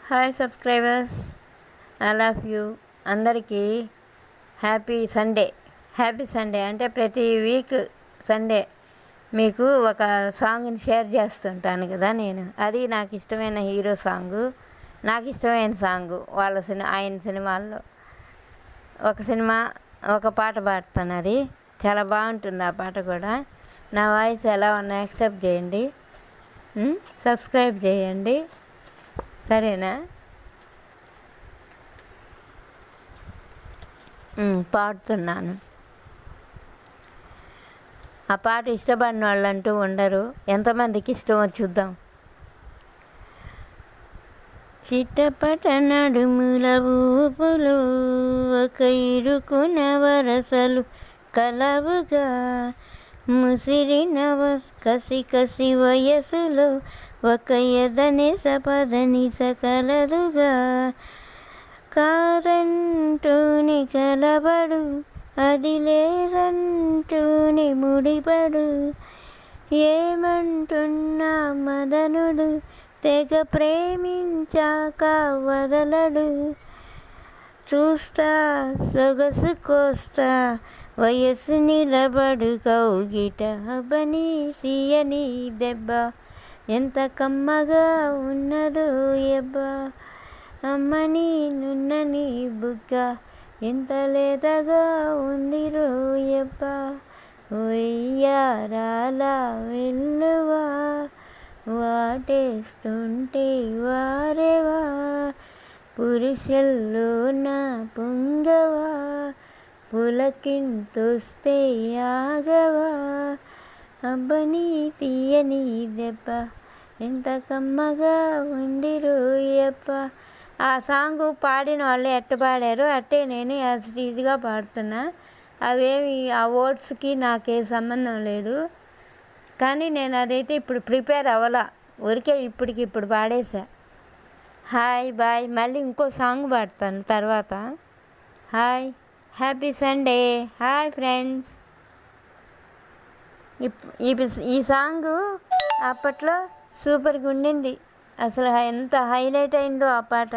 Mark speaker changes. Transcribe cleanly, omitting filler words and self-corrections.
Speaker 1: Hi subscribers, I love you. అందరికీ happy Sunday అంటే ప్రతి వీక్ సండే మీకు ఒక సాంగ్ని షేర్ చేస్తుంటాను కదా నేను. అది నాకు ఇష్టమైన హీరో సాంగు, నాకు ఇష్టమైన సాంగు. ఆయన సినిమాల్లో ఒక పాట పాడుతాను. అది చాలా బాగుంటుంది. ఆ పాట కూడా నా వాయిస్ ఎలా ఉన్నా యాక్సెప్ట్ చేయండి, సబ్స్క్రైబ్ చేయండి, సరేనా? పాడుతున్నాను. ఆ పాట ఇష్టపడిన వాళ్ళు అంటూ ఉండరు. ఎంతమందికి ఇష్టమో చూద్దాం. చిట్టపట నడుముల ఊపులు ఒక ఇరుకున వరసలు కలవుగా, ముసిరిన కసి వయసులో ఒక ఎదని సపదని సకలదుగా. కాదంటూని కలబడు, అది లేదంటూని ముడిపడు, ఏమంటున్నా మదనుడు తెగ ప్రేమించాక వదలడు. చూస్తా సొగసు కోస్తా వయస్సు నిలబడు కౌగిట, అబ్బని తీయని దెబ్బ ఎంత కమ్మగా ఉన్నదో ఎబ్బా, అమ్మని నున్నని బుగ్గ ఎంత లేతగా ఉంది రోయబ్బా. ఒయ్యారాల వెల్లువా వాటేస్తుంటే వారేవా, పురుషుల్లో నా పొంగవా, పులకింతొస్తే ఆగవా, అబ్బని తీయని దెబ్బ ఎంత కమ్మగా ఉంది రోయబ్బ. ఆ సాంగ్ పాడిన వాళ్ళు ఎట్ట పాడారో అట్టే నేను యాజ్ ఈజీగా పాడుతున్నా. అవేమి ఆ వర్డ్స్కి నాకే సంబంధం లేదు. కానీ నేను అదైతే ఇప్పుడు ప్రిపేర్ అవ్వాల, ఊరికే ఇప్పుడు పాడేసా. హాయ్ బాయ్, మళ్ళీ ఇంకో సాంగ్ పాడతాను తర్వాత. Hi, happy Sunday. Hi friends. ఈ సాంగు అప్పట్లో సూపర్గా ఉండింది. అసలు ఎంత హైలైట్ అయిందో ఆ పాట.